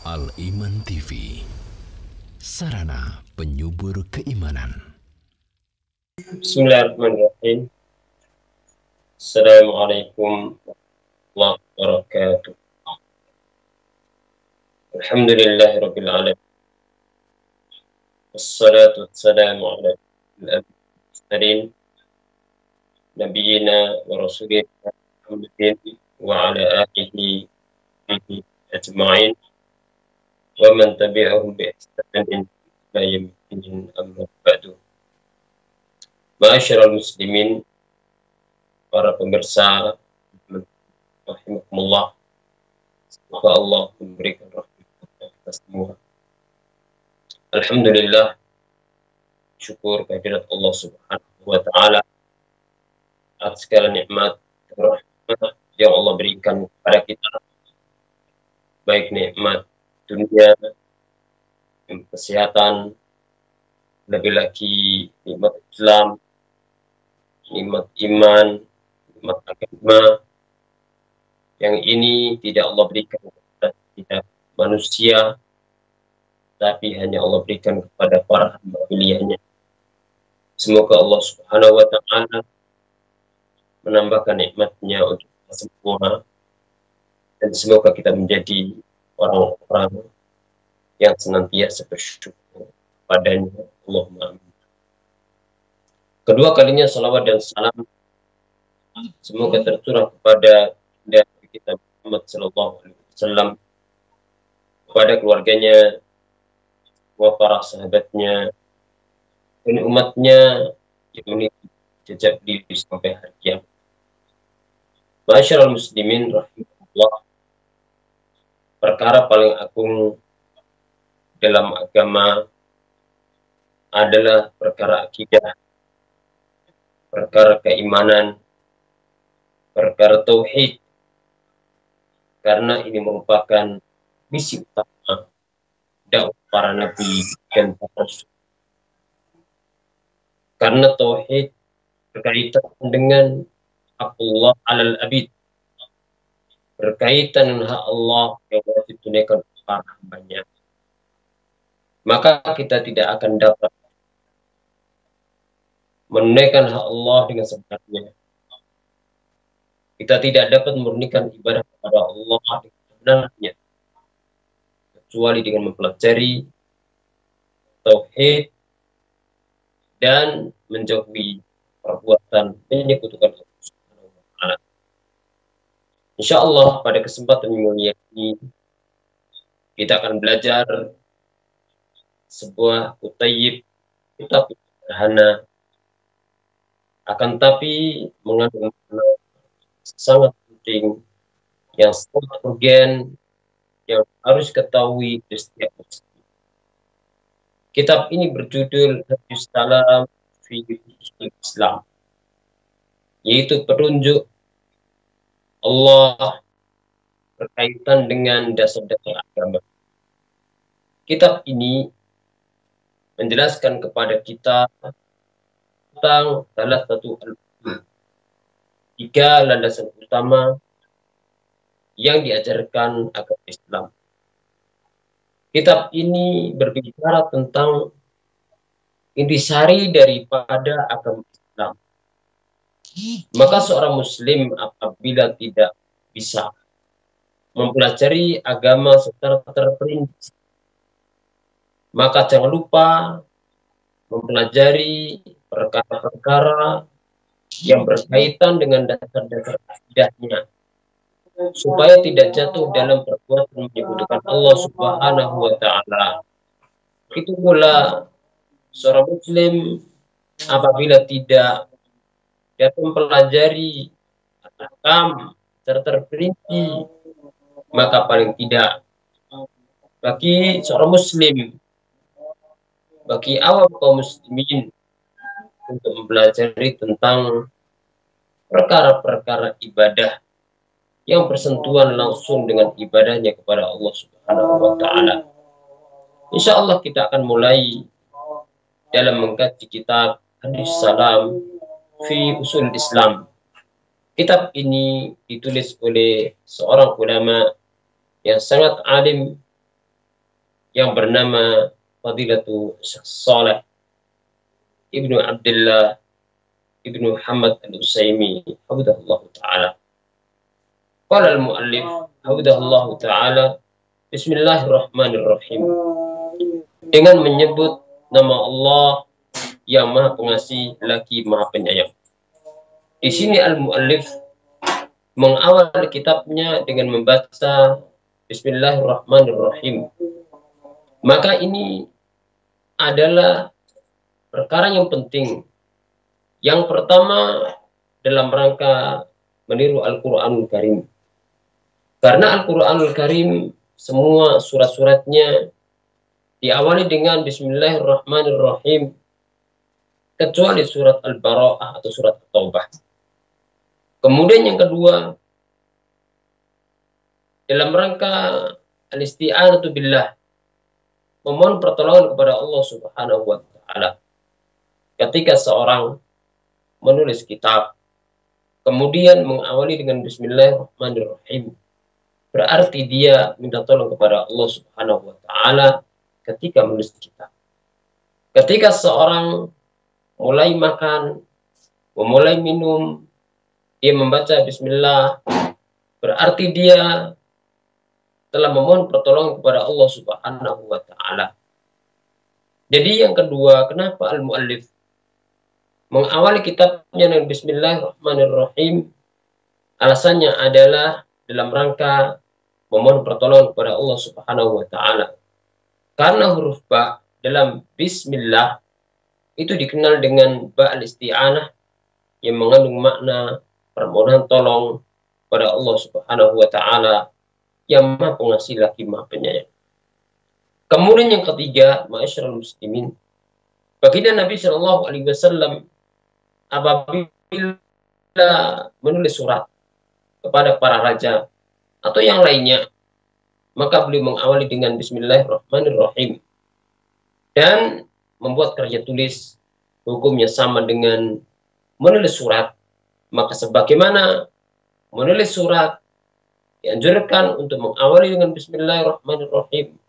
Al-Iman TV, sarana penyubur keimanan. Bismillahirrahmanirrahim. Assalamualaikum warahmatullahi wabarakatuh. Alhamdulillahirabbil alamin. Wassalatu wassalamu ala al-mursalin nabiyyina wa rasulina Muhammadin wa ala alihi ajma'in wa man tabi'ahum bi ihsanin ila yaumil amma ba'du. Ma'asyiral muslimin, para pemirsa rahimakumullah, semoga Allah memberikan rahmat kepada kita semua. Alhamdulillah, syukur kehadirat Allah Subhanahu wa taala atas segala nikmat dan rahmat yang Allah berikan kepada kita, baik nikmat dunia, kesehatan, lebih lagi nikmat Islam, nikmat iman, nikmat agama, yang ini tidak Allah berikan kepada kita manusia, tapi hanya Allah berikan kepada para hamba pilihannya. Semoga Allah Subhanahu wa taala menambahkan nikmatnya untuk kita semua, dan semoga kita menjadi orang-orang yang senantiasa bersyukur padanya. Allahumma amin. Kedua kalinya salawat dan salam semoga tercurah kepada Nabi kita Muhammad sallallahu alaihi wasallam, kepada keluarganya, semua para sahabatnya, dan umatnya yang mengikuti jejak beliau sampai hari kiamat. Ma'asyiral muslimin rahimahullah, perkara paling agung dalam agama adalah perkara akidah, perkara keimanan, perkara tauhid, karena ini merupakan misi utama dakwah para nabi dan para rasul. Karena tauhid berkaitan dengan haqqullah alal abid, berkaitan dengan hak Allah yang wajib ditunaikan oleh para hambanya. Maka kita tidak akan dapat menunaikan hak Allah dengan sebenarnya. Kita tidak dapat memurnikan ibadah kepada Allah dengan sebenarnya, kecuali dengan mempelajari tauhid dan menjauhi perbuatan menyekutukan Allah Subhanahu wa taala. Insyaallah pada kesempatan yang mulia ini kita akan belajar sebuah kutayyib, kitab sederhana, akan tapi mengandung makna sangat penting, yang sangat urgen, yang harus ketahui di setiap muslim. Kitab ini berjudul Hadis Salam fi Usul Islam, yaitu petunjuk Allah berkaitan dengan dasar-dasar agama. Kitab ini menjelaskan kepada kita tentang salah satu tiga landasan utama yang diajarkan agama Islam. Kitab ini berbicara tentang intisari daripada agama Islam. Maka seorang muslim apabila tidak bisa mempelajari agama secara terperinci, maka jangan lupa mempelajari perkara-perkara yang berkaitan dengan dasar-dasar akidahnya, supaya tidak jatuh dalam perbuatan menyekutukan Allah Subhanahu wa taala. Itu pula seorang muslim apabila tidak dapat mempelajari ahkam secara terperinci, maka paling tidak bagi seorang muslim, bagi awam kaum muslimin, untuk mempelajari tentang perkara-perkara ibadah yang bersentuhan langsung dengan ibadahnya kepada Allah Subhanahu wa taala. Insyaallah kita akan mulai dalam mengkaji kitab Hadis Salam fi Usul Islam. Kitab ini ditulis oleh seorang ulama yang sangat alim yang bernama Fadilatu Syekh Saleh Ibnu Abdullah Ibnu Muhammad Al-Utsaimin hafizahullah taala. Qala al-muallif hafizahullah taala, bismillahirrahmanirrahim. Dengan menyebut nama Allah yang Maha Pengasih lagi Maha Penyayang. Di sini al-muallif mengawali kitabnya dengan membaca bismillahirrahmanirrahim. Maka ini adalah perkara yang penting. Yang pertama dalam rangka meniru Al-Qur'anul Karim. Karena Al-Qur'anul Karim semua surat-suratnya diawali dengan bismillahirrahmanirrahim kecuali surat Al-Bara'ah atau surat At-Taubah. Kemudian yang kedua, dalam rangka al-isti'anatu billah, memohon pertolongan kepada Allah Subhanahu wa taala. Ketika seorang menulis kitab, kemudian mengawali dengan bismillahirrahmanirrahim, berarti dia minta tolong kepada Allah Subhanahu wa taala ketika menulis kitab. Ketika seorang mulai makan, memulai minum, dia membaca bismillah, berarti dia telah memohon pertolongan kepada Allah Subhanahu wa taala. Jadi yang kedua, kenapa al-muallif mengawali kitabnya dengan bismillahirrahmanirrahim? Alasannya adalah dalam rangka memohon pertolongan kepada Allah Subhanahu wa taala. Karena huruf ba dalam bismillah itu dikenal dengan ba al-isti'anah yang mengandung makna permohonan tolong pada Allah Subhanahu wa taala yang Maha Pengasih lagi Maha Penyayang. Kemudian yang ketiga, ma'asyiral muslimin, baginda Nabi Shallallahu alaihi wasallam apabila menulis surat kepada para raja atau yang lainnya, maka beliau mengawali dengan bismillahirrahmanirrahim dan membuat karya tulis hukumnya sama dengan menulis surat. Maka sebagaimana menulis surat dianjurkan untuk mengawali dengan bismillahirrahmanirrahim,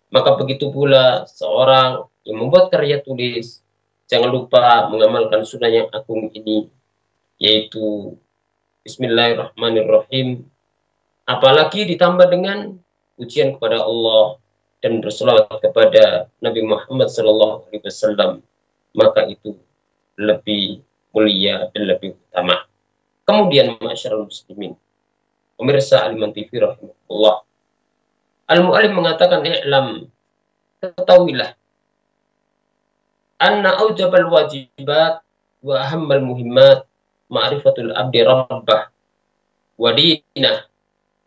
maka begitu pula seorang yang membuat karya tulis jangan lupa mengamalkan sunnah yang agung ini, yaitu bismillahirrahmanirrahim, apalagi ditambah dengan pujian kepada Allah dan berselawat kepada Nabi Muhammad SAW, maka itu lebih mulia dan lebih utama. Kemudian masyarakat muslimin, pemirsa Al-Iman TV rahimahullah, al-mu'allim mengatakan, i'lam, ketahuilah, anna aujabal wajibat wa ahammal muhimmat ma'rifatul abdi rabbah wa dinah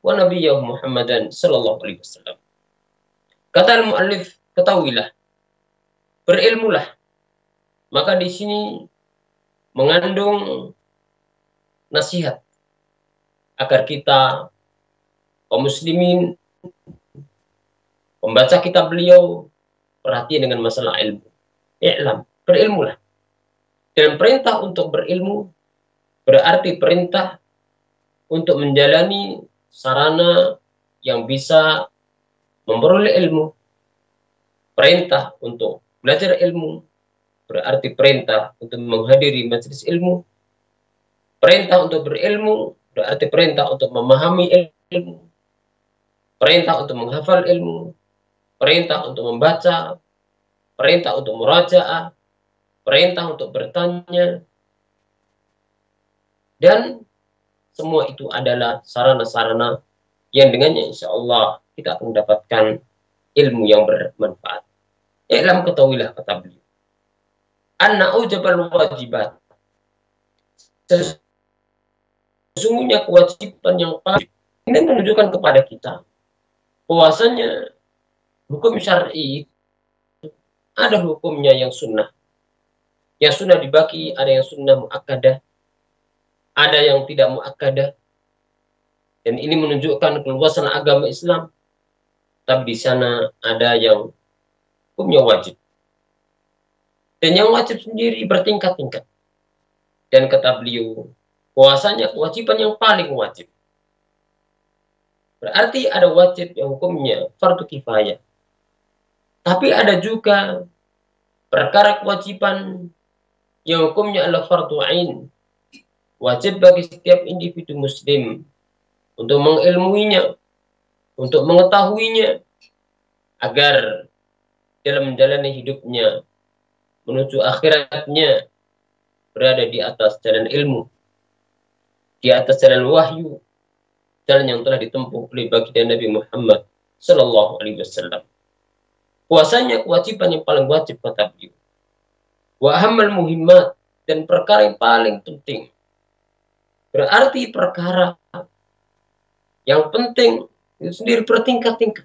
wa nabiyyahu Muhammadan sallallahu alaihi wasallam. Kata al-mu'allif, ketahuilah, berilmulah. Maka di sini mengandung nasihat agar kita kaum muslimin membaca kitab beliau perhatian dengan masalah ilmu. I'lam, berilmulah. Dan perintah untuk berilmu berarti perintah untuk menjalani sarana yang bisa memperoleh ilmu. Perintah untuk belajar ilmu berarti perintah untuk menghadiri majelis ilmu. Perintah untuk berilmu berarti perintah untuk memahami ilmu. Perintah untuk menghafal ilmu. Perintah untuk membaca. Perintah untuk murajaah. Perintah untuk bertanya. Dan semua itu adalah sarana-sarana yang dengannya insya Allah kita akan mendapatkan ilmu yang bermanfaat. I'lam, ketahuilah, kata beliau, anna aujabal wajibat, sesungguhnya kewajiban yang paling, ini menunjukkan kepada kita bahwasanya hukum syar'i ada hukumnya yang sunnah. Yang sunnah dibagi, ada yang sunnah muakkadah, ada yang tidak muakkadah. Dan ini menunjukkan keluasan agama Islam. Tapi di sana ada yang hukumnya wajib. Dan yang wajib sendiri bertingkat-tingkat. Dan kata beliau, bahwasanya kewajiban yang paling wajib, berarti ada wajib yang hukumnya fardu kifayah. Tapi ada juga perkara kewajiban yang hukumnya adalah fardu ain. Wajib bagi setiap individu muslim untuk mengilmuinya, untuk mengetahuinya, agar dalam menjalani hidupnya menuju akhiratnya berada di atas jalan ilmu, di atas jalan wahyu, jalan yang telah ditempuh oleh baginda Nabi Muhammad Sallallahu Alaihi Wasallam. Puasanya kewajiban yang paling wajib kata beliau. Wa ahammal muhimmat, dan perkara yang paling penting. Berarti perkara yang penting itu sendiri bertingkat-tingkat.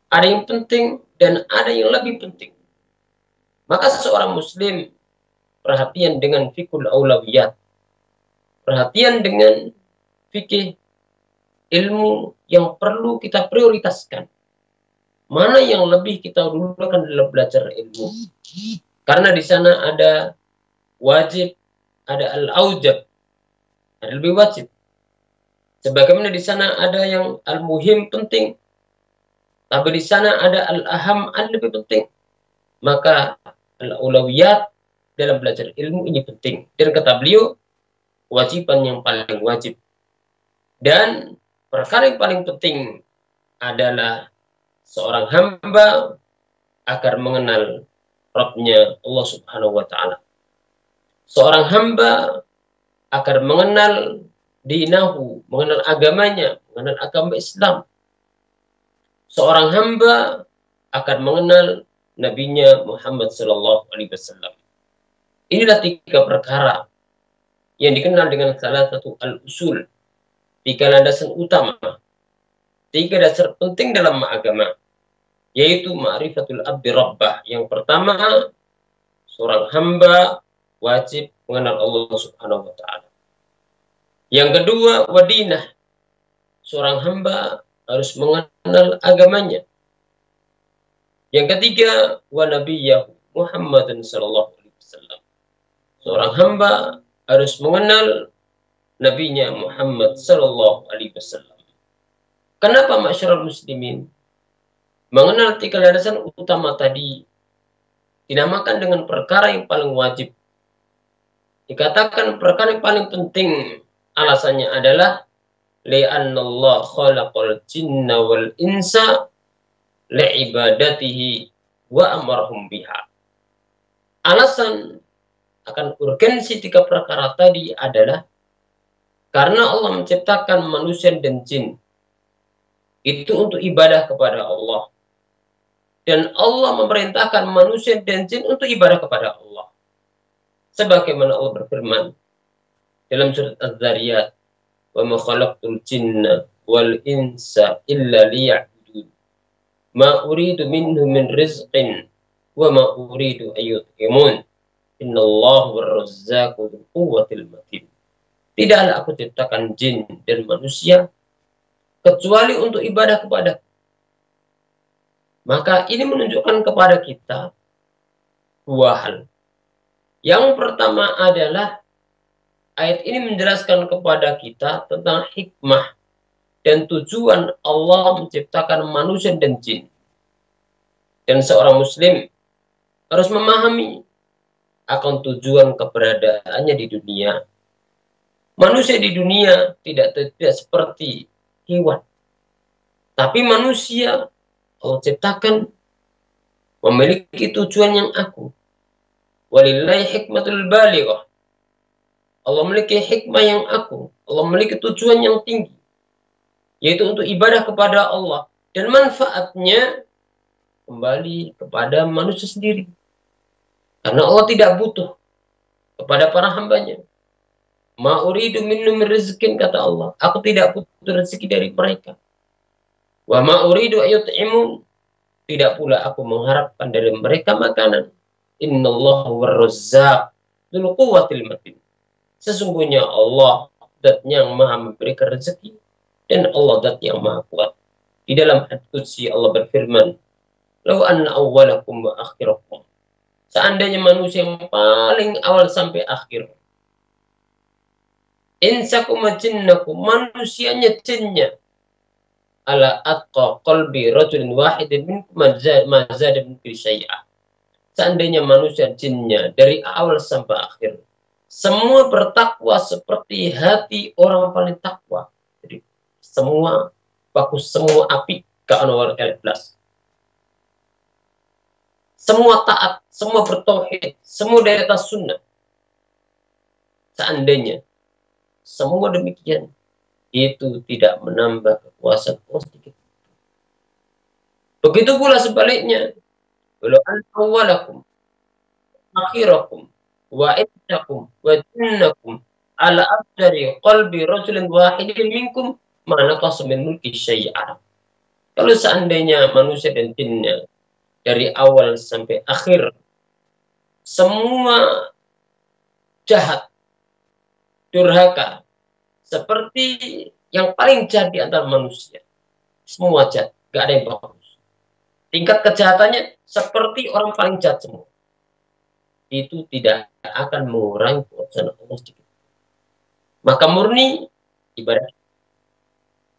Ada yang penting dan ada yang lebih penting. Maka seorang muslim perhatian dengan fikul aulawiyat, perhatian dengan fikih ilmu yang perlu kita prioritaskan. Mana yang lebih kita dulukan dalam belajar ilmu? Karena di sana ada wajib, ada al-aujab, ada lebih wajib. Sebagaimana di sana ada yang al-muhim penting, tapi di sana ada al-aham lebih penting. Maka al-aulawiyat dalam belajar ilmu ini penting. Dan kata beliau, kewajiban yang paling wajib. Dan perkara yang paling penting adalah seorang hamba agar mengenal Rabbnya Allah Subhanahu wa Ta'ala. Seorang hamba agar mengenal dinahu, mengenal agamanya, mengenal agama Islam. Seorang hamba akan mengenal nabinya Muhammad Sallallahu Alaihi Wasallam. Inilah 3 perkara yang dikenal dengan salah satu al-usul, 3 landasan utama, 3 dasar penting dalam agama, yaitu ma'rifatul abdi rabbah. Yang pertama, seorang hamba wajib mengenal Allah Subhanahu wa Ta'ala. Yang kedua, wadinah, seorang hamba harus mengenal agamanya. Yang ketiga, wa nabiyahu Muhammadan sallallahu alaihi wasallam. Seorang hamba harus mengenal nabinya Muhammad sallallahu alaihi wasallam. Kenapa masyarakat muslimin mengenal 3 landasan utama tadi dinamakan dengan perkara yang paling wajib? Dikatakan perkara yang paling penting, alasannya adalah li'annallah khalaqal jinna wal insa li'ibadatihi wa amarhum biha. Alasan akan urgensi 3 perkara tadi adalah karena Allah menciptakan manusia dan jin itu untuk ibadah kepada Allah. Dan Allah memerintahkan manusia dan jin untuk ibadah kepada Allah. Sebagaimana Allah berfirman dalam surat Az-Zariyat, "Wa ma khalaqtul jinna wal insa illa liya'budun. Ma uridu minhum min rizqin wa ma uridu ayyut'imun. Innallaha war-razzaqu dzul quwwatil matin." Tidaklah aku ciptakan jin dan manusia kecuali untuk ibadah kepada. Maka ini menunjukkan kepada kita 2 hal. Yang pertama adalah ayat ini menjelaskan kepada kita tentang hikmah dan tujuan Allah menciptakan manusia dan jin. Dan seorang muslim harus memahami akan tujuan keberadaannya di dunia. Manusia di dunia tidak seperti hewan. Tapi manusia Allah ciptakan memiliki tujuan yang agung. Walillahi hikmatul balighah. Allah memiliki hikmah yang agung. Allah memiliki tujuan yang tinggi, yaitu untuk ibadah kepada Allah. Dan manfaatnya kembali kepada manusia sendiri. Karena Allah tidak butuh kepada para hambanya. Ma uridu minhum rizqin, kata Allah. Aku tidak butuh rezeki dari mereka. Wa ma uridu ayyut'imun, tidak pula aku mengharapkan dari mereka makanan. Innallaha war-razzaq dzul quwwatil matin. Sesungguhnya Allah zat yang maha memberikan rezeki dan Allah zat yang maha kuat. Di dalam hadits qudsi Allah berfirman, "Lau anna awwalakum wa akhirakum." Seandainya manusia yang paling awal sampai akhir, insakum wa jinnakum, manusianya jinnya, ala atqa qalbi rajulin wahidin minkum ma zada min syai'a. Seandainya manusia jinnya dari awal sampai akhir semua bertakwa seperti hati orang paling takwa. Jadi semua bagus, semua api ke anwar al-ikhlas. Semua taat, semua bertauhid, semua di atas sunnah. Seandainya semua demikian, itu tidak menambah kekuasaan Allah sedikit. Begitu pula sebaliknya. Walau an awwalakum, akhirakum, wa innakum, wa jinnakum, ala afdari qalbi rajulin wahidin minkum, ma naqasa min mulki syai'an. Kalau seandainya manusia dan jinnya dari awal sampai akhir semua jahat, durhaka, seperti yang paling jahat di antara manusia, semua jahat, gak ada yang bagus. Tingkat kejahatannya seperti orang paling jahat semua. Itu tidak akan mengurangi kekuasaan Allah sedikit. Maka murni ibadah,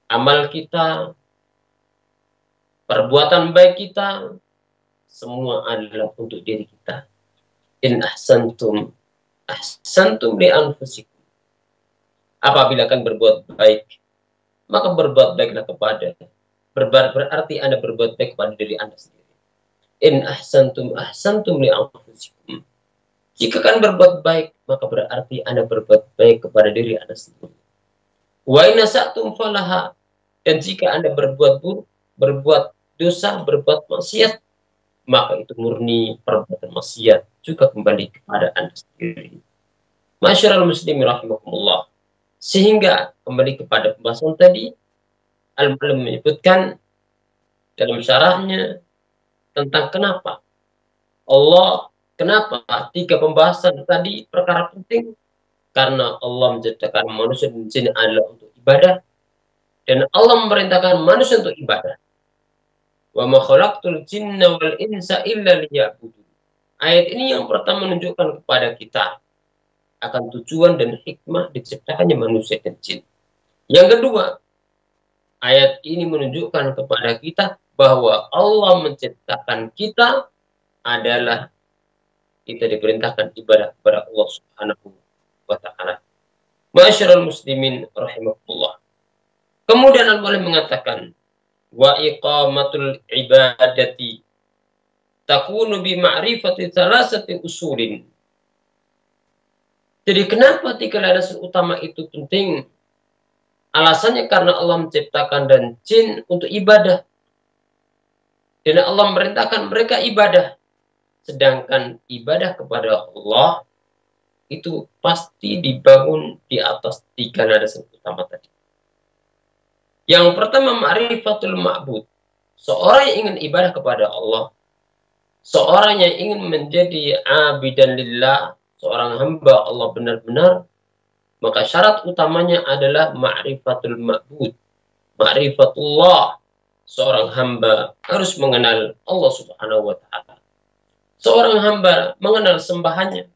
amal kita, perbuatan baik kita, semua adalah untuk diri kita. In ahsantum, ahsantum li anfusikum. Apabila akan berbuat baik, maka berbuat baiklah kepada. Berarti Anda berbuat baik kepada diri Anda sendiri. In ahsantum, ahsantum li anfusikum. Jika kan berbuat baik, maka berarti Anda berbuat baik kepada diri Anda sendiri. Wa in asatum falaha. Dan jika Anda berbuat buruk, berbuat dosa, berbuat maksiat, maka itu murni perbuatan maksiat juga kembali kepada Anda sendiri. Masyarul muslimin rahimakumullah. Sehingga kembali kepada pembahasan tadi, Al-Mu'allim menyebutkan dalam syarahnya tentang kenapa tiga pembahasan tadi perkara penting, karena Allah menciptakan manusia dan jin adalah untuk ibadah, dan Allah memerintahkan manusia untuk ibadah. Wa ma khalaqtul jinna wal insa illa liya'budun. Ayat ini yang pertama menunjukkan kepada kita akan tujuan dan hikmah diciptakannya manusia dan jin. Yang kedua, ayat ini menunjukkan kepada kita bahwa Allah menciptakan kita adalah kita diperintahkan ibadah kepada Allah Subhanahu wa ta'ala. Ma'asyiral muslimin rahimakumullah. Kemudian Al-Mu'allim mengatakan, wa iqamatul ibadati takunu bi ma'rifati salasati usulin. Jadi kenapa tiga landasan utama itu penting? Alasannya karena Allah menciptakan dan jin untuk ibadah. Dan Allah memerintahkan mereka ibadah. Sedangkan ibadah kepada Allah itu pasti dibangun di atas tiga landasan utama tadi. Yang pertama, ma'rifatul ma'bud. Seorang yang ingin ibadah kepada Allah, seorang yang ingin menjadi abidan lillah, seorang hamba Allah benar-benar, maka syarat utamanya adalah ma'rifatul ma'bud. Ma'rifatullah. Seorang hamba harus mengenal Allah Subhanahu wa ta'ala. Seorang hamba mengenal sembahannya,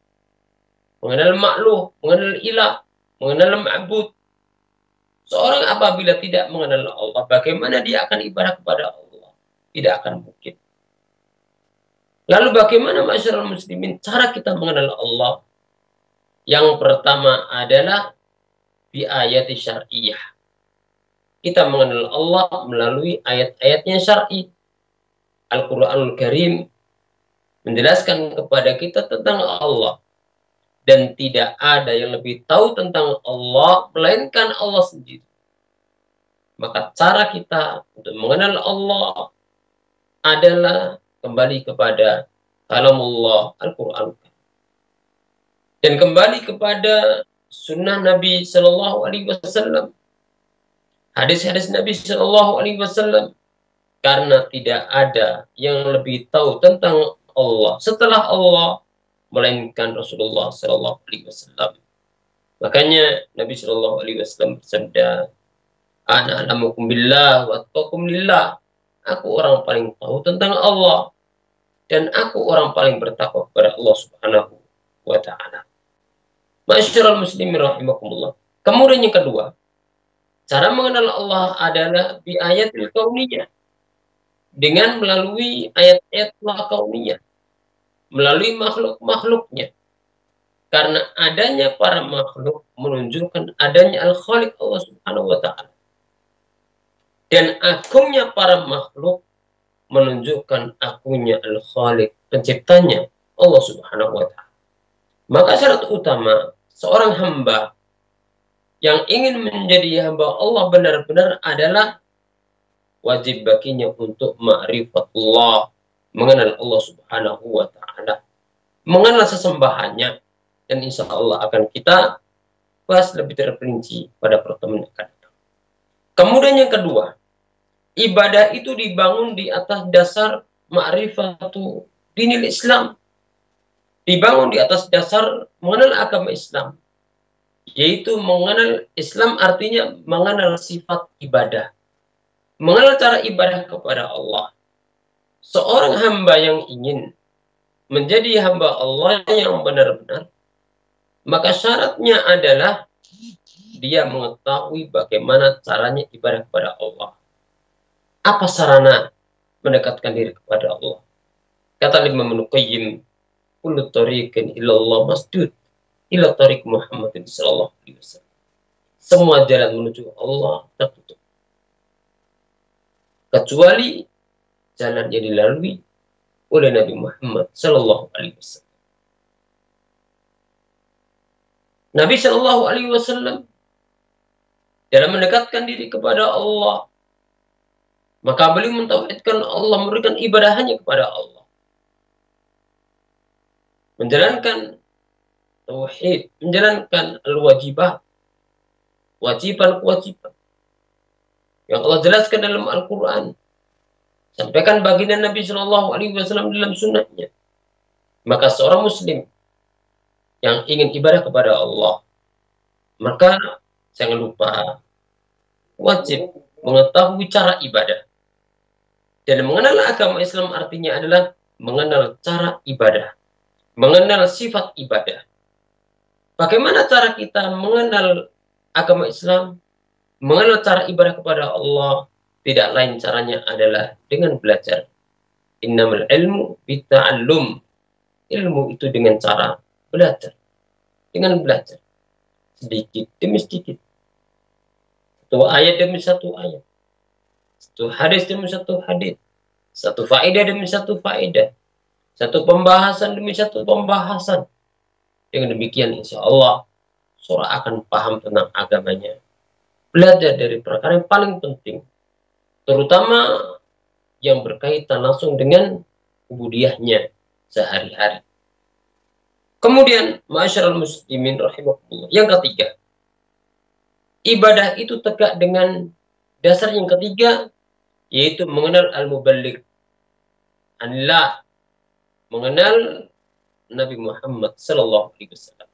mengenal makhluk, mengenal ilah, mengenal ma'bud. Seorang apabila tidak mengenal Allah, bagaimana dia akan ibadah kepada Allah? Tidak akan mungkin. Lalu bagaimana masyarakat muslimin cara kita mengenal Allah? Yang pertama adalah bi ayat syar'iyah. Kita mengenal Allah melalui ayat-ayatnya syar'i. Al-Quranul Karim menjelaskan kepada kita tentang Allah. Dan tidak ada yang lebih tahu tentang Allah melainkan Allah sendiri. Maka cara kita untuk mengenal Allah adalah kembali kepada kalamullah Al-Quran. Dan kembali kepada sunnah Nabi Sallallahu Alaihi Wasallam, hadis-hadis Nabi Sallallahu Alaihi Wasallam, karena tidak ada yang lebih tahu tentang Allah setelah Allah melainkan Rasulullah Sallallahu Alaihi Wasallam. Makanya Nabi Sallallahu Alaihi Wasallam bersabda, "Ana a'lamukum billah wa atqakum lillah." Aku orang paling tahu tentang Allah dan aku orang paling bertakwa kepada Allah Subhanahu wa ta'ala. Masyarul muslimin rahimakumullah. Kemudian yang kedua, Cara mengenal Allah adalah bi ayatil kauniyah, dengan melalui ayat-ayat kauniyah, melalui makhluk-makhluknya. Karena adanya para makhluk menunjukkan adanya Al-Khaliq Allah Subhanahu wa taala. Dan agungnya para makhluk menunjukkan agungnya Al-Khaliq, penciptanya Allah Subhanahu wa taala. Maka syarat utama seorang hamba yang ingin menjadi hamba Allah benar-benar adalah wajib baginya untuk ma'rifatullah, mengenal Allah Subhanahu wa taala, mengenal sesembahannya. Dan insya Allah akan kita bahas lebih terperinci pada pertemuan yang akan datang. Kemudian yang kedua, ibadah itu dibangun di atas dasar ma'rifatu dinil Islam. Dibangun di atas dasar mengenal agama Islam. Yaitu mengenal Islam artinya mengenal sifat ibadah. Mengenal cara ibadah kepada Allah. Seorang hamba yang ingin menjadi hamba Allah yang benar-benar, maka syaratnya adalah dia mengetahui bagaimana caranya ibadah kepada Allah. Apa sarana mendekatkan diri kepada Allah? Kata Imam Ibnu Qayyim, kullu tariqin ilallah masdud ila tariq Muhammadin sallallahu alaihi wasallam. Semua jalan menuju Allah tertutup, kecuali jalan yang dilalui oleh Nabi Muhammad sallallahu alaihi wasallam. Nabi Shallallahu Alaihi Wasallam dalam mendekatkan diri kepada Allah, maka beliau mentauhidkan Allah, memberikan ibadah hanya kepada Allah, menjalankan tauhid, menjalankan al-wajibat, wajiban-kewajiban yang Allah jelaskan dalam Al-Quran, sampaikan baginda Nabi Shallallahu Alaihi Wasallam dalam sunnahnya. Maka seorang Muslim yang ingin ibadah kepada Allah, maka jangan lupa wajib mengetahui cara ibadah. Dan mengenal agama Islam artinya adalah mengenal cara ibadah, mengenal sifat ibadah. Bagaimana cara kita mengenal agama Islam, mengenal cara ibadah kepada Allah? Tidak lain caranya adalah dengan belajar. Innamal ilmu bitta'allum. Ilmu itu dengan cara belajar, dengan belajar sedikit demi sedikit, satu ayat demi satu ayat, satu hadis demi satu hadis, satu faedah demi satu faedah, satu pembahasan demi satu pembahasan. Dengan demikian insya Allah seorang akan paham tentang agamanya, belajar dari perkara yang paling penting, terutama yang berkaitan langsung dengan ubudiyahnya sehari-hari. Kemudian, ma'asyiral muslimin rahimahullah, yang ketiga, ibadah itu tegak dengan dasar yang ketiga, yaitu mengenal al-muballigh anillah, mengenal Nabi Muhammad sallallahu alaihi wasallam,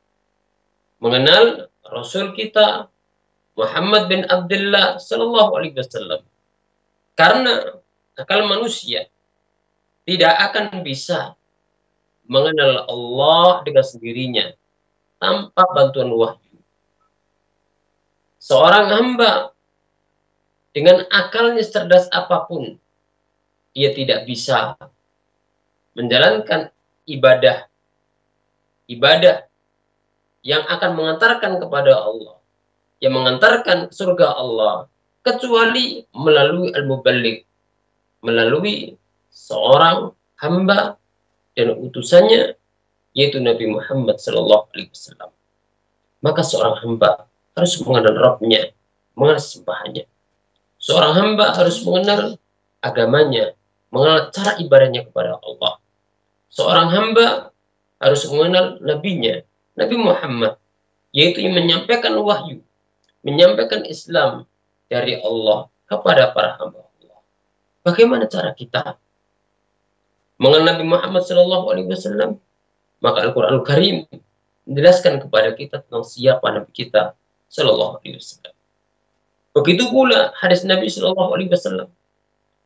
mengenal Rasul kita Muhammad bin Abdullah sallallahu alaihi wasallam. Karena akal manusia tidak akan bisa mengenal Allah dengan sendirinya tanpa bantuan wahyu. Seorang hamba dengan akalnya cerdas apapun, dia tidak bisa menjalankan ibadah yang akan mengantarkan kepada Allah, yang mengantarkan surga Allah, kecuali melalui al-muballigh, melalui seorang hamba dan utusannya, yaitu Nabi Muhammad sallallahu alaihi wasallam. Maka seorang hamba harus mengenal Rabb-nya, mengenal sembahannya. Seorang hamba harus mengenal agamanya, mengenal cara ibadahnya kepada Allah. Seorang hamba harus mengenal nabinya, Nabi Muhammad, yaitu yang menyampaikan wahyu, menyampaikan Islam dari Allah kepada para hamba Allah. Bagaimana cara kita mengenal Nabi Muhammad SAW? Maka Al-Quranul Karim menjelaskan kepada kita tentang siapa Nabi kita SAW. Begitu pula hadis Nabi SAW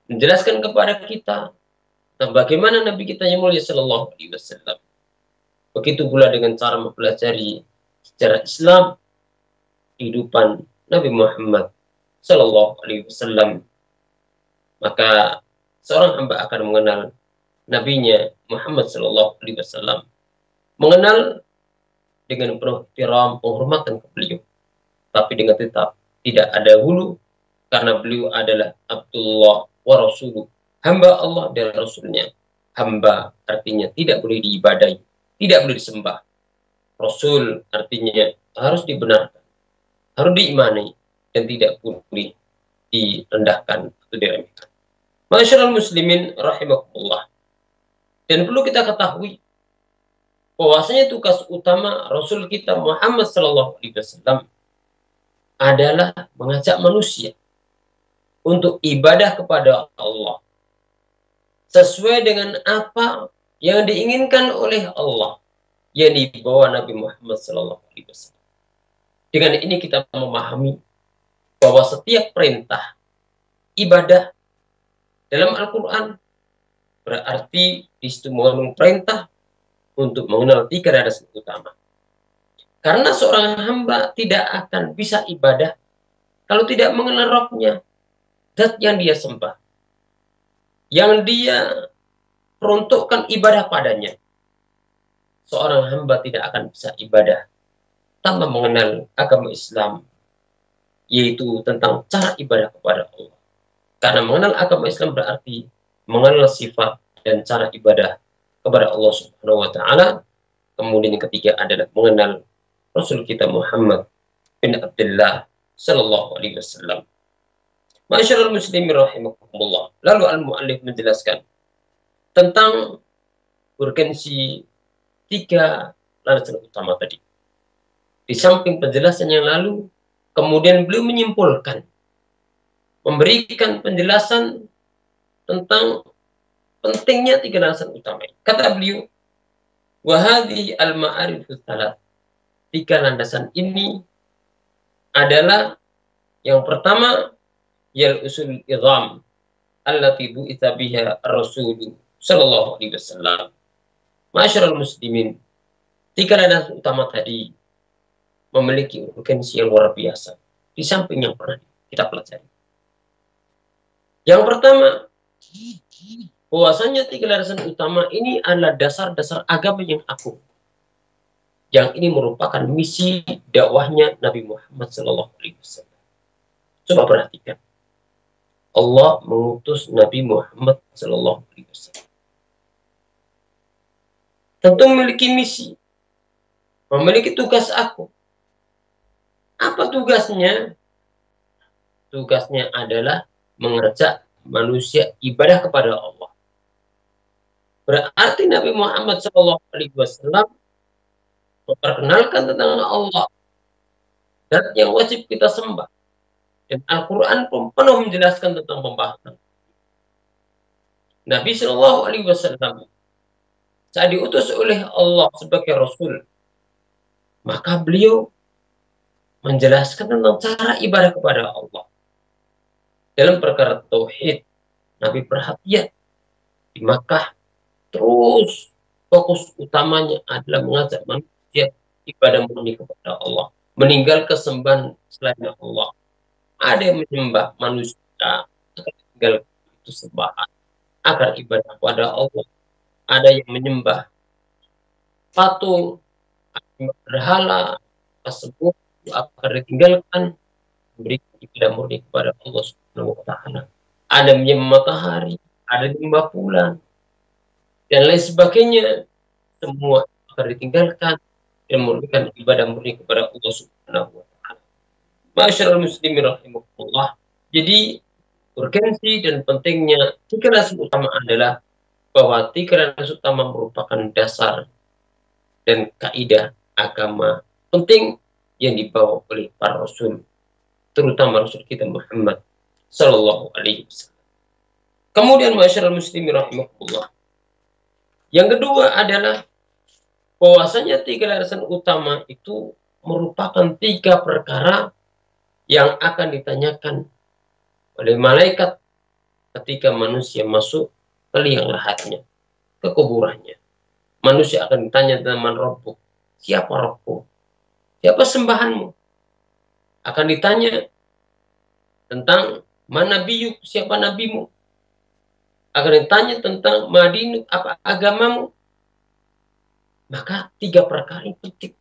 menjelaskan kepada kita tentang bagaimana Nabi kita yang mulia SAW. Begitu pula dengan cara mempelajari sejarah Islam, kehidupan Nabi Muhammad Sallallahu Alaihi Wasallam, maka seorang hamba akan mengenal nabinya Muhammad Sallallahu Alaihi Wasallam, mengenal dengan penuh ihtiram, penghormatan ke beliau, tapi dengan tetap tidak ada hulu, karena beliau adalah Abdullah wa Rasuluh, hamba Allah dan Rasulnya. Hamba artinya tidak boleh diibadahi, tidak boleh disembah. Rasul artinya harus dibenarkan, harus diimani, dan tidak boleh direndahkan atau diremehkan. Masyaallah muslimin rahimakumullah. Dan perlu kita ketahui bahwasanya tugas utama Rasul kita Muhammad sallallahu alaihi wasallam adalah mengajak manusia untuk ibadah kepada Allah sesuai dengan apa yang diinginkan oleh Allah yang dibawa Nabi Muhammad sallallahu alaihi wasallam. Dengan ini kita memahami bahwa setiap perintah ibadah dalam Al-Quran berarti di situ mengandung perintah untuk mengenal 3 landasan utama. Karena seorang hamba tidak akan bisa ibadah kalau tidak mengenal Rabb-nya, zat yang dia sembah, yang dia peruntukkan ibadah padanya. Seorang hamba tidak akan bisa ibadah tanpa mengenal agama Islam, yaitu tentang cara ibadah kepada Allah. Karena mengenal agama Islam berarti mengenal sifat dan cara ibadah kepada Allah Subhanahu wa taala. Kemudian yang ketiga adalah mengenal Rasul kita Muhammad bin Abdullah sallallahu alaihi wasallam. Masyaallah muslimin rahimakumullah. Lalu al-muallif menjelaskan tentang urgensi 3 landasan utama tadi. Di samping penjelasan yang lalu, kemudian beliau menyimpulkan, memberikan penjelasan tentang pentingnya 3 landasan utama. Kata beliau, wahadi al-ma'arifus salat. 3 landasan ini adalah yang pertama, yal usul idham allati bu'itsa biha ar-rasul sallallahu alaihi wasallam. Masyarul muslimin, 3 landasan utama tadi memiliki urgensi yang luar biasa di samping yang pernah kita pelajari. Yang pertama, bahwasanya 3 landasan utama ini adalah dasar-dasar agama yang agung. Yang ini merupakan misi dakwahnya Nabi Muhammad SAW. Coba perhatikan. Allah mengutus Nabi Muhammad SAW. Tentu memiliki misi, memiliki tugas agung. Apa tugasnya? Tugasnya adalah mengajak manusia ibadah kepada Allah. Berarti Nabi Muhammad SAW memperkenalkan tentang Allah, zat yang wajib kita sembah. Dan Al-Quran pun penuh menjelaskan tentang pembahasan. Nabi SAW saat diutus oleh Allah sebagai Rasul, maka beliau menjelaskan tentang cara ibadah kepada Allah. Dalam perkara tauhid, Nabi perhatian di Makkah, terus fokus utamanya adalah mengajak manusia ibadah murni kepada Allah, meninggal kesembahan selain Allah. Ada yang menyembah manusia, tinggal itu sembahan agar ibadah kepada Allah. Ada yang menyembah patung, berhala tersebut agar ditinggalkan, memberikan ibadah murni kepada Allah Subhanahu wa taala. Ada yang menyembah matahari, ada yang menyembah bulan, dan lain sebagainya. Semua agar ditinggalkan dan memberikan ibadah murni kepada Allah Subhanahu wa taala. Masyaallah muslimin rahimakumullah. Jadi urgensi dan pentingnya 3 landasan utama adalah bahwa 3 landasan utama merupakan dasar dan kaidah agama penting yang dibawa oleh para rasul, terutama Rasul kita Muhammad sallallahu alaihi wasallam. Kemudian masyaallah muslimin rahimakumullah. Yang kedua adalah bahwasanya 3 landasan utama itu merupakan 3 perkara yang akan ditanyakan oleh malaikat ketika manusia masuk ke liang lahatnya, ke kuburannya. Manusia akan ditanya tentang man rabbuk, siapa Rabbmu, siapa sembahanmu. Akan ditanya tentang mana nabiyuk, siapa nabimu. Agar ditanya tentang madinuk, apa agamamu. Maka 3 perkara ini penting.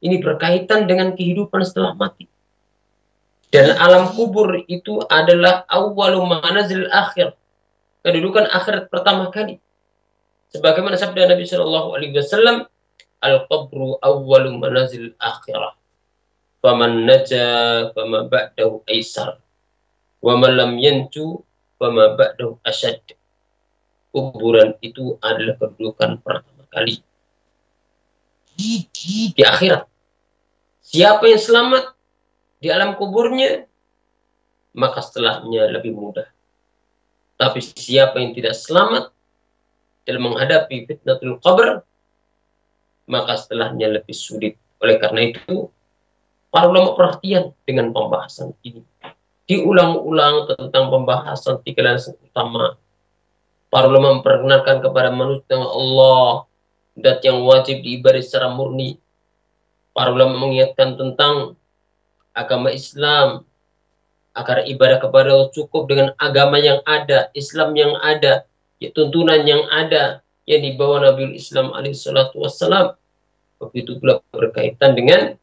Ini berkaitan dengan kehidupan setelah mati. Dan alam kubur itu adalah awwalu manazil akhir. Kedudukan akhirat pertama kali. Sebagaimana sabda Nabi Shallallahu Alaihi Wasallam, al-qabru awwalu manazil akhirah. Faman naja fama ba'dahu aisar. Wa man lam yanju fama ba'dahu asyad. Kuburan itu adalah kedudukan pertama kali di akhirat. Siapa yang selamat di alam kuburnya, maka setelahnya lebih mudah. Tapi siapa yang tidak selamat dalam menghadapi fitnatul qabr, maka setelahnya lebih sulit. Oleh karena itu, para ulama perhatian dengan pembahasan ini. Diulang-ulang tentang pembahasan 3 landasan utama. Para ulama memperkenalkan kepada manusia Allah, zat yang wajib diibadahi secara murni. Para ulama mengingatkan tentang agama Islam, agar ibadah kepada Allah cukup dengan agama yang ada, Islam yang ada, ya, tuntunan yang ada yang dibawa Nabiul Islam alaihissalatu wassalam. Begitu pula berkaitan dengan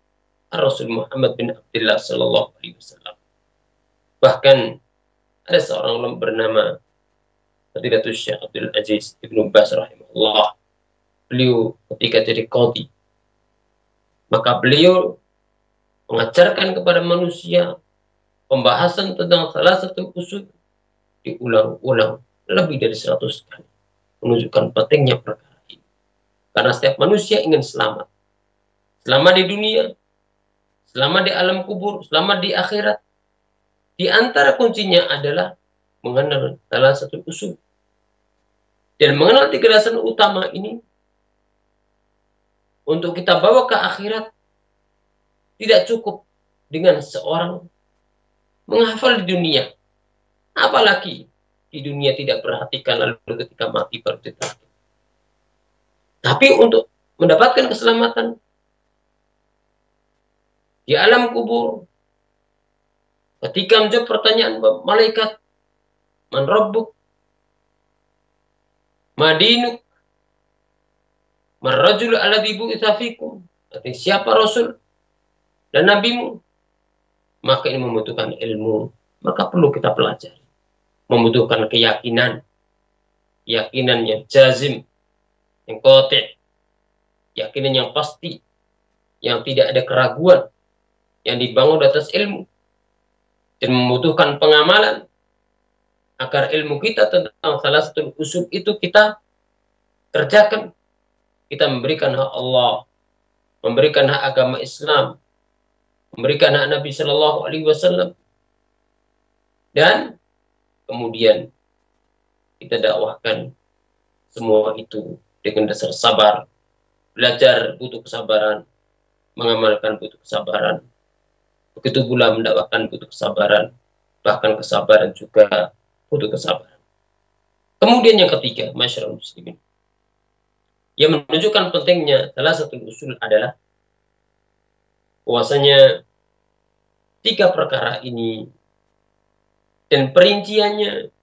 Rasul Muhammad bin Abdullah sallallahu alaihi wasallam. Bahkan ada seorang ulama bernama Fadilatul Syekh Abdul Aziz Ibnu Baz rahimahullah. Beliau ketika jadi qadhi, maka beliau mengajarkan kepada manusia pembahasan tentang salah satu usul diulang-ulang lebih dari 100 kali, menunjukkan pentingnya perkara ini. Karena setiap manusia ingin selamat. Selamat di dunia, selamat di alam kubur, selamat di akhirat. Di antara kuncinya adalah mengenal salah satu usul. Dan mengenal 3 dasar utama ini, untuk kita bawa ke akhirat, tidak cukup dengan seorang menghafal di dunia. Apalagi di dunia tidak perhatikan, lalu ketika mati baru diterapkan. Tapi untuk mendapatkan keselamatan di alam kubur, ketika menjawab pertanyaan malaikat, man rabbuk, madinuk, marrajul alladhi bu'itsa fikum, artinya siapa rasul dan nabimu, maka ini membutuhkan ilmu, maka perlu kita pelajari. Membutuhkan keyakinan, keyakinan yang jazim, yang qati', keyakinan yang pasti, yang tidak ada keraguan, yang dibangun di atas ilmu, dan membutuhkan pengamalan agar ilmu kita tentang salah satu usul itu kita kerjakan. Kita memberikan hak Allah, memberikan hak agama Islam, memberikan hak Nabi Shallallahu Alaihi Wasallam, dan kemudian kita dakwahkan semua itu dengan dasar sabar. Belajar butuh kesabaran, mengamalkan butuh kesabaran. Begitu pula mendakwahkan butuh kesabaran, bahkan kesabaran juga butuh kesabaran. Kemudian yang ketiga, masyarakat muslimin, yang menunjukkan pentingnya salah satu usul adalah bahwasanya 3 perkara ini dan perinciannya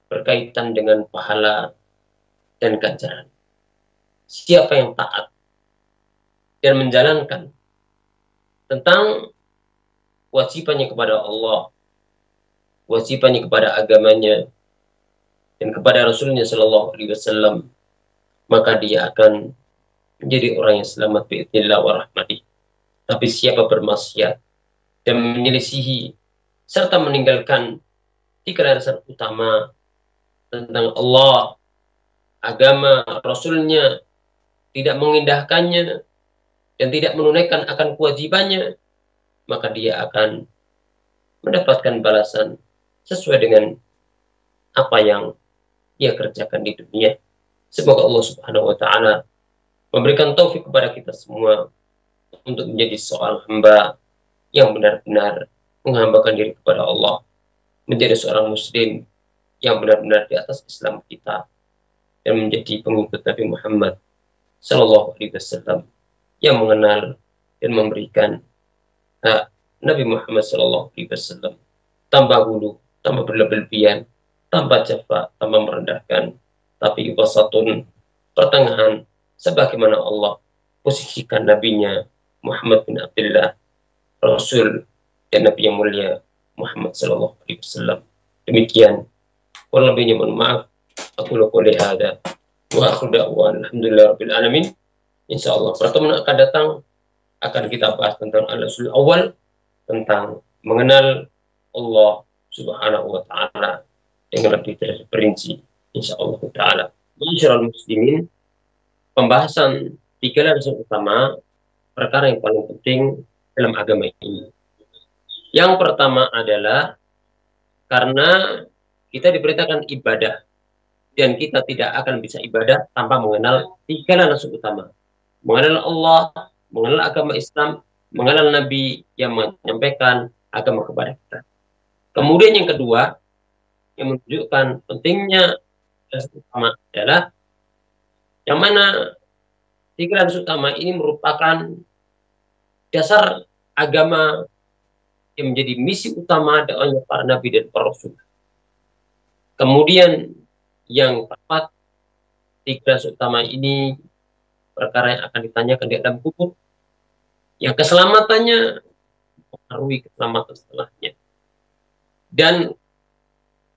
berkaitan dengan pahala dan ganjaran. Siapa yang taat dan menjalankan tentang kewajibannya kepada Allah, kewajibannya kepada agamanya, dan kepada Rasulnya Shallallahu Alaihi Wasallam, maka dia akan menjadi orang yang selamat bi'idznillah wa rahmatih. Tapi siapa bermaksiat dan menyelisihi serta meninggalkan 3 dasar utama tentang Allah, agama, Rasulnya, tidak mengindahkannya dan tidak menunaikan akan kewajibannya, maka dia akan mendapatkan balasan sesuai dengan apa yang ia kerjakan di dunia. Semoga Allah Subhanahu wa Ta'ala memberikan taufik kepada kita semua untuk menjadi seorang hamba yang benar-benar menghambakan diri kepada Allah, menjadi seorang muslim yang benar-benar di atas Islam kita, dan menjadi pengikut Nabi Muhammad Sallallahu Alaihi Wasallam yang mengenal dan memberikan hak Nabi Muhammad Sallallahu Alaihi Wasallam tanpa hulu, tanpa berlebihan, tanpa jafa, tanpa merendahkan, tapi wasatun, pertengahan, sebagaimana Allah posisikan nabinya Muhammad bin Abdullah, Rasul dan Nabi yang mulia Muhammad sallallahu alaihi wasallam. Demikian, kurang lebihnya mohon maaf. Aku qouli hada wa akhiru da'wana alhamdulillahirabbil alamin. Insyaallah pertemuan akan datang akan kita bahas tentang al-usul awal, tentang mengenal Allah Subhanahu wa taala dengan lebih terperinci insyaallah taala. Masyarul muslimin, pembahasan 3 landasan utama perkara yang paling penting dalam agama ini. Yang pertama adalah karena kita diperintahkan ibadah dan kita tidak akan bisa ibadah tanpa mengenal 3 landasan utama. Mengenal Allah, mengenal agama Islam, mengenal Nabi yang menyampaikan agama kepada kita. Kemudian yang kedua, yang menunjukkan pentingnya landasan utama adalah yang mana 3 landasan utama ini merupakan dasar agama yang menjadi misi utama dakwahnya para nabi dan para rasul. Kemudian yang keempat, 3 landasan utama ini perkara yang akan ditanyakan di alam kubur, yang keselamatannya mempengaruhi keselamatan setelahnya. Dan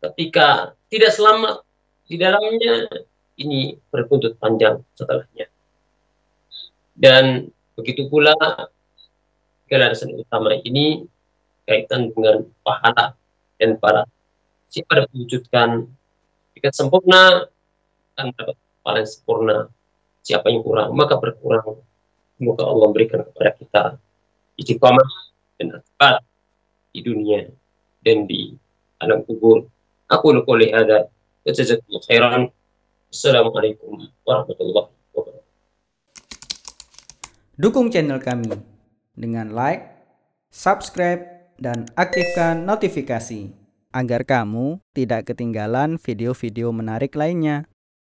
ketika tidak selamat di dalamnya, ini berbuntut panjang setelahnya. Dan begitu pula landasan utama ini kaitan dengan pahala dan pahala. Siapa dapat mewujudkan jika sempurna akan mendapat pahala yang sempurna. Siapa yang kurang maka berkurang. Semoga Allah berikan kepada kita istiqamah dan asbat di dunia dan di alam kubur. Aku qouli hada wa jazakumullahu khairan. Assalamualaikum warahmatullahi wabarakatuh. Dukung channel kami dengan like, subscribe, dan aktifkan notifikasi agar kamu tidak ketinggalan video-video menarik lainnya.